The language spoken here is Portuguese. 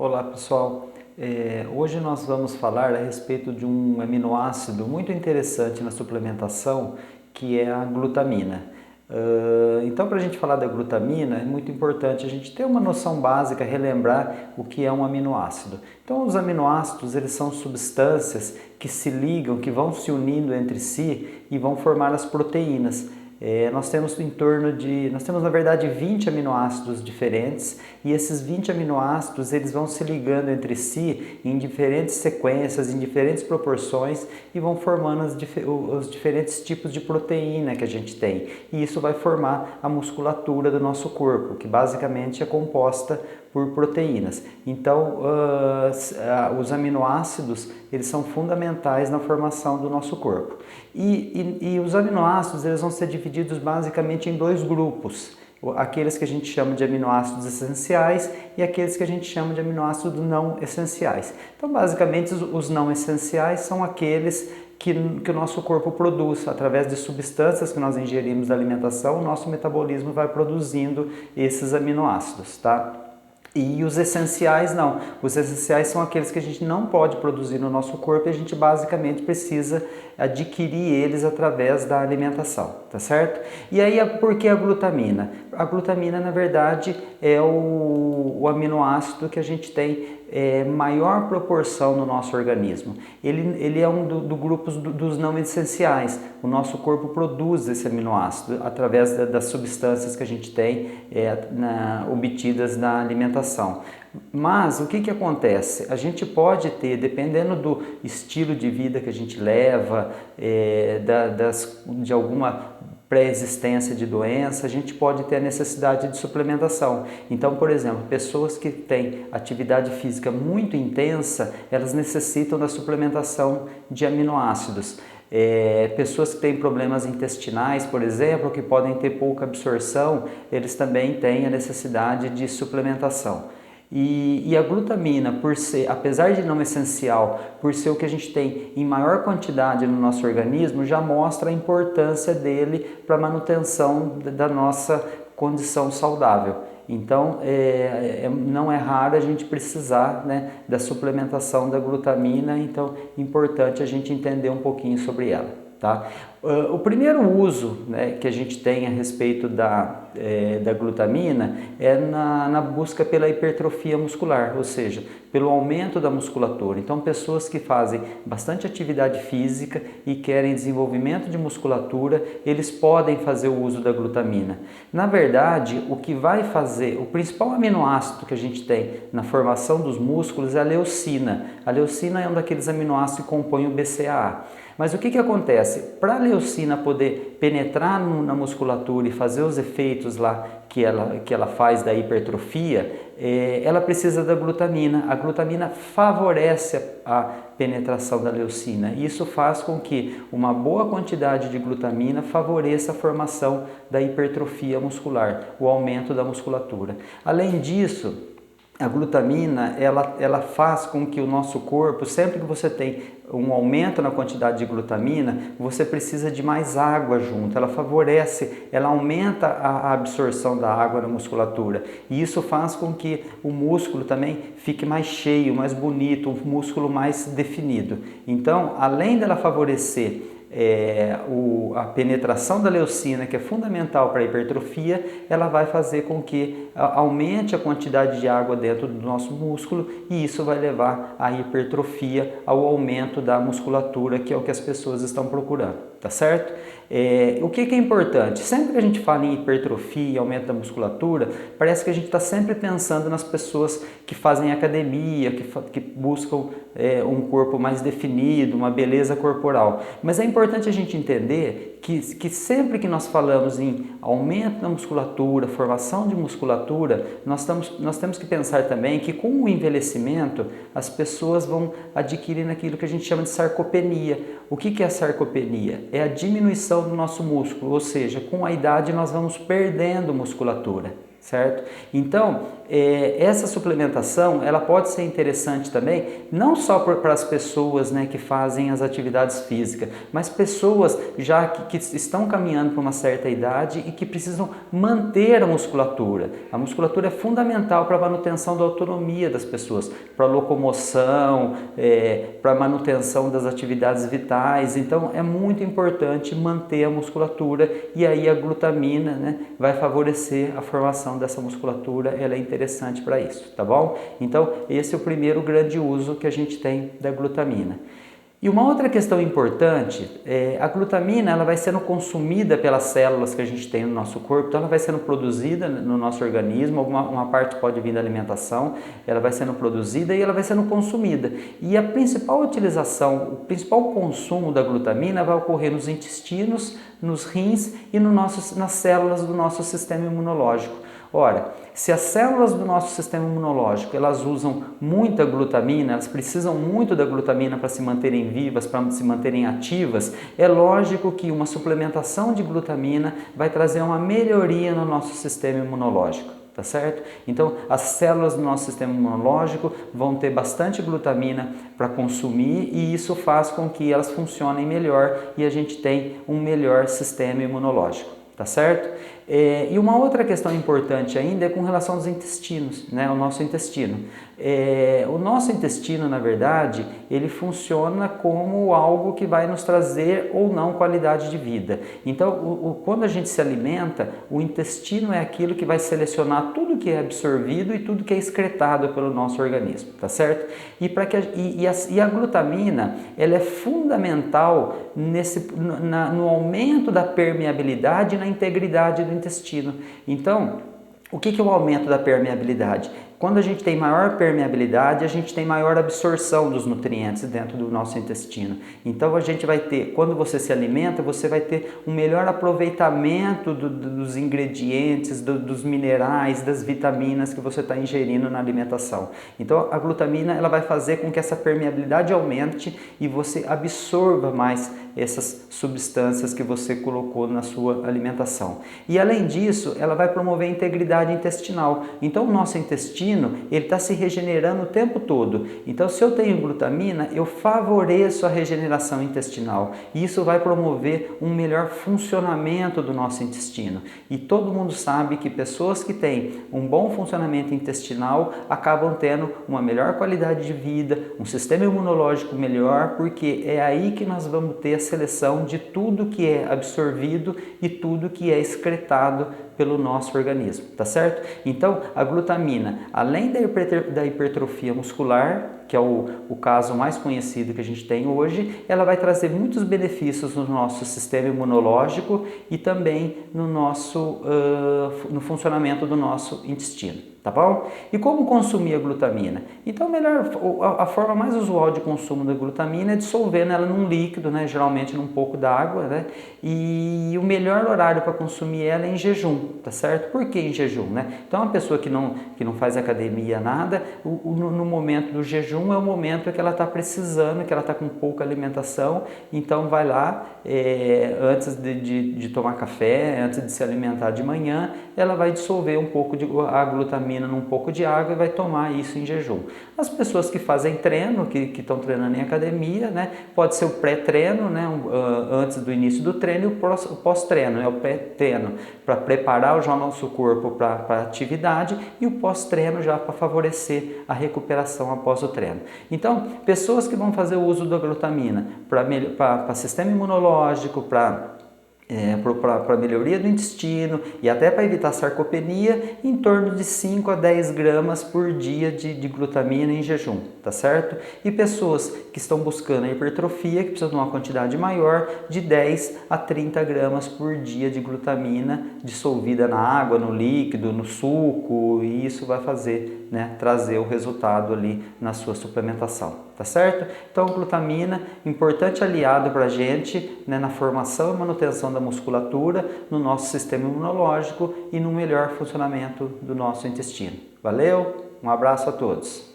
Olá pessoal, hoje nós vamos falar a respeito de um aminoácido muito interessante na suplementação, que é a glutamina. Então, para a gente falar da glutamina, é muito importante a gente ter uma noção básica, relembrar o que é um aminoácido. Então, os aminoácidos, eles são substâncias que se ligam, que vão se unindo entre si e vão formar as proteínas. Nós temos na verdade 20 aminoácidos diferentes e esses 20 aminoácidos eles vão se ligando entre si em diferentes sequências, em diferentes proporções e vão formando os diferentes tipos de proteína que a gente tem. E isso vai formar a musculatura do nosso corpo, que basicamente é composta por proteínas. Então, os aminoácidos eles são fundamentais na formação do nosso corpo. E os aminoácidos eles vão ser divididos basicamente em dois grupos. Aqueles que a gente chama de aminoácidos essenciais e aqueles que a gente chama de aminoácidos não essenciais. Então, basicamente, os não essenciais são aqueles que o nosso corpo produz através de substâncias que nós ingerimos da alimentação, o nosso metabolismo vai produzindo esses aminoácidos, tá? E os essenciais não. Os essenciais são aqueles que a gente não pode produzir no nosso corpo e a gente basicamente precisa adquirir eles através da alimentação, tá certo? E aí, por que a glutamina? A glutamina, na verdade, é o aminoácido que a gente tem maior proporção no nosso organismo. Ele é um do grupos dos não essenciais. O nosso corpo produz esse aminoácido através das substâncias que a gente tem obtidas na alimentação. Mas o que acontece? A gente pode ter, dependendo do estilo de vida que a gente leva, de alguma pré-existência de doença, a gente pode ter a necessidade de suplementação. Então, por exemplo, pessoas que têm atividade física muito intensa, elas necessitam da suplementação de aminoácidos. Pessoas que têm problemas intestinais, por exemplo, que podem ter pouca absorção, eles também têm a necessidade de suplementação. E a glutamina, por ser, apesar de não essencial, por ser o que a gente tem em maior quantidade no nosso organismo, já mostra a importância dele para a manutenção da nossa condição saudável. Então, não é raro a gente precisar, né, da suplementação da glutamina, então é importante a gente entender um pouquinho sobre ela. Tá? O primeiro uso, né, que a gente tem a respeito da glutamina é na busca pela hipertrofia muscular, ou seja, pelo aumento da musculatura. Então, pessoas que fazem bastante atividade física e querem desenvolvimento de musculatura, eles podem fazer o uso da glutamina. Na verdade, o que vai fazer, o principal aminoácido que a gente tem na formação dos músculos é a leucina. A leucina é um daqueles aminoácidos que compõem o BCAA. Mas o que acontece? Para a leucina poder penetrar na musculatura e fazer os efeitos lá que ela faz da hipertrofia, ela precisa da glutamina. A glutamina favorece a penetração da leucina. Isso faz com que uma boa quantidade de glutamina favoreça a formação da hipertrofia muscular, o aumento da musculatura. Além disso, a glutamina, ela faz com que o nosso corpo, sempre que você tem um aumento na quantidade de glutamina, você precisa de mais água junto. Ela favorece, ela aumenta a absorção da água na musculatura. E isso faz com que o músculo também fique mais cheio, mais bonito, um músculo mais definido. Então, além dela favorecer a penetração da leucina, que é fundamental para a hipertrofia, ela vai fazer com que aumente a quantidade de água dentro do nosso músculo e isso vai levar à hipertrofia, ao aumento da musculatura, que é o que as pessoas estão procurando, tá certo? O que é importante? Sempre que a gente fala em hipertrofia e aumento da musculatura, parece que a gente está sempre pensando nas pessoas que fazem academia, que buscam um corpo mais definido, uma beleza corporal. Mas é importante a gente entender que sempre que nós falamos em aumento da musculatura, formação de musculatura, nós temos que pensar também que com o envelhecimento as pessoas vão adquirindo aquilo que a gente chama de sarcopenia. O que é a sarcopenia? É a diminuição do nosso músculo, ou seja, com a idade nós vamos perdendo musculatura, certo? Então, essa suplementação ela pode ser interessante também, não só para as pessoas, né, que fazem as atividades físicas, mas pessoas já que estão caminhando para uma certa idade e que precisam manter a musculatura. A musculatura é fundamental para a manutenção da autonomia das pessoas, para a locomoção, para a manutenção das atividades vitais. Então é muito importante manter a musculatura, e aí a glutamina, né, vai favorecer a formação dessa musculatura. Ela é interessante para isso, tá bom? Então esse é o primeiro grande uso que a gente tem da glutamina. E uma outra questão importante, a glutamina ela vai sendo consumida pelas células que a gente tem no nosso corpo, então ela vai sendo produzida no nosso organismo, uma parte pode vir da alimentação, ela vai sendo produzida e ela vai sendo consumida. E a principal utilização, o principal consumo da glutamina vai ocorrer nos intestinos, nos rins e nas células do nosso sistema imunológico. Ora, se as células do nosso sistema imunológico elas usam muita glutamina, elas precisam muito da glutamina para se manterem vivas, para se manterem ativas, é lógico que uma suplementação de glutamina vai trazer uma melhoria no nosso sistema imunológico. Tá certo? Então, as células do nosso sistema imunológico vão ter bastante glutamina para consumir, e isso faz com que elas funcionem melhor e a gente tem um melhor sistema imunológico. Tá certo? E uma outra questão importante ainda é com relação aos intestinos, né? O nosso intestino. O nosso intestino, na verdade, ele funciona como algo que vai nos trazer ou não qualidade de vida. Então, quando a gente se alimenta, o intestino é aquilo que vai selecionar tudo que é absorvido e tudo que é excretado pelo nosso organismo, tá certo? E a glutamina, ela é fundamental no aumento da permeabilidade e na integridade do intestino. Então, o que é o aumento da permeabilidade? Quando a gente tem maior permeabilidade, a gente tem maior absorção dos nutrientes dentro do nosso intestino. Então a gente vai ter, quando você se alimenta, você vai ter um melhor aproveitamento dos ingredientes, dos minerais, das vitaminas que você está ingerindo na alimentação. Então a glutamina ela vai fazer com que essa permeabilidade aumente e você absorva mais essas substâncias que você colocou na sua alimentação. E além disso, ela vai promover a integridade intestinal. Então o nosso intestino ele está se regenerando o tempo todo. Então, se eu tenho glutamina, eu favoreço a regeneração intestinal. E isso vai promover um melhor funcionamento do nosso intestino. E todo mundo sabe que pessoas que têm um bom funcionamento intestinal acabam tendo uma melhor qualidade de vida, um sistema imunológico melhor, porque é aí que nós vamos ter a seleção de tudo que é absorvido e tudo que é excretado pelo nosso organismo, tá certo? Então, a glutamina, além da hipertrofia muscular, que é o caso mais conhecido que a gente tem hoje, ela vai trazer muitos benefícios no nosso sistema imunológico e também no funcionamento do nosso intestino. Tá bom? E como consumir a glutamina? Então, a forma mais usual de consumo da glutamina é dissolvendo ela num líquido, né? Geralmente num pouco d'água, né? E o melhor horário para consumir ela é em jejum, tá certo? Por que em jejum, né? Então, uma pessoa que não faz academia, nada, no momento do jejum é o momento que ela está precisando, que ela está com pouca alimentação, então vai lá, antes de tomar café, antes de se alimentar de manhã, ela vai dissolver um pouco a glutamina num pouco de água e vai tomar isso em jejum. As pessoas que fazem treino, que estão treinando em academia, né, pode ser o pré-treino, né, antes do início do treino, e o pós-treino, o pré-treino para preparar já o nosso corpo para a atividade e o pós-treino já para favorecer a recuperação após o treino. Então, pessoas que vão fazer o uso da glutamina para sistema imunológico, para melhoria do intestino e até para evitar sarcopenia, em torno de 5 a 10 gramas por dia de glutamina em jejum, tá certo? E pessoas que estão buscando a hipertrofia, que precisam de uma quantidade maior, de 10 a 30 gramas por dia de glutamina dissolvida na água, no líquido, no suco, e isso vai fazer, né, trazer o resultado ali na sua suplementação, tá certo? Então, glutamina, importante aliado para a gente, né, na formação e manutenção da musculatura, no nosso sistema imunológico e no melhor funcionamento do nosso intestino. Valeu, um abraço a todos!